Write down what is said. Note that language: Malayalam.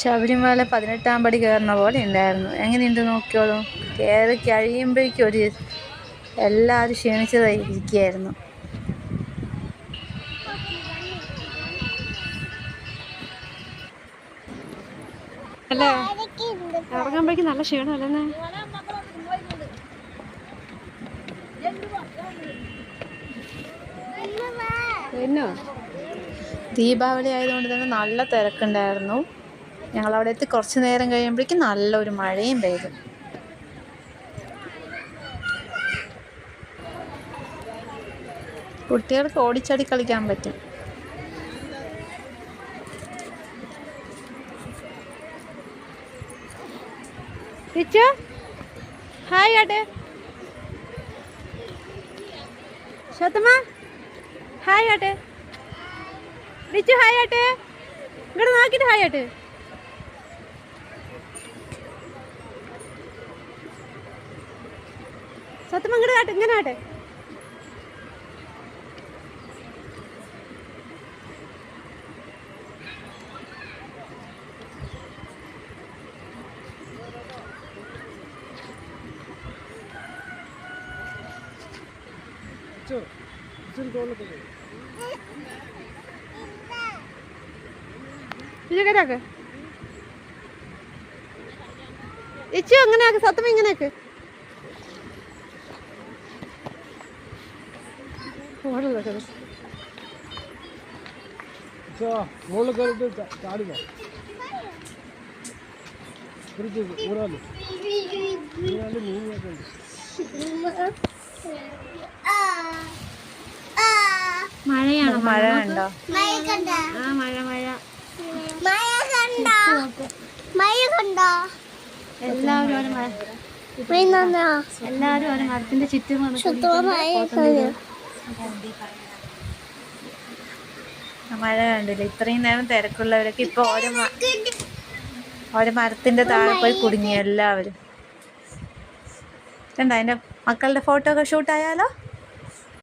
ശബരിമല 18-ാം പടി കയറുന്ന പോലെ ഉണ്ടായിരുന്നു. എങ്ങനെയുണ്ട് നോക്കിയോളൂ. കയറി കഴിയുമ്പോഴേക്കും എല്ലാവരും ക്ഷീണിച്ചതായിരിക്കുകയായിരുന്നു. അല്ലേ ഇറങ്ങുമ്പോഴേക്കും നല്ല ക്ഷീണമല്ലേ? എന്നോ ദീപാവലി ആയതുകൊണ്ട് തന്നെ നല്ല തിരക്കുണ്ടായിരുന്നു. ഞങ്ങളവിടെ എത്തി കുറച്ച് നേരം കഴിയുമ്പോഴേക്കും നല്ലൊരു മഴയും പെയ്തു. കുട്ടികൾക്ക് ഓടിച്ചാടി കളിക്കാൻ പറ്റും. ഹായ് ആട്ടെ ശതമ ഹായ് ആട്ടെ ലിച്ചു ഹായ് ആട്ടെ ഇങ്ങോട്ട് നോക്കിട്ട് ഹായ് ആട്ടെ സത്യം ഇങ്ങോട്ട് ആട്ടെ ഇങ്ങനെ ആട്ടെ ഇച്ചു അങ്ങനെ ആക്ക് സത്യം ഇങ്ങനെ ആക്ക് മഴയാണോ? മഴ ഉണ്ടോ? ആ മഴ മഴ എല്ലാവരും ഒരു മരത്തിന്റെ ചുറ്റും മഴ കണ്ടില്ല. ഇത്രയും നേരം തിരക്കുള്ളവരൊക്കെ ഇപ്പൊ ഓരോ മരത്തിന്റെ താഴെ പോയി കുടുങ്ങി എല്ലാവരും. കണ്ടോ അതിന്റെ മക്കളുടെ ഫോട്ടോ ഒക്കെ ഷൂട്ടായാലോ?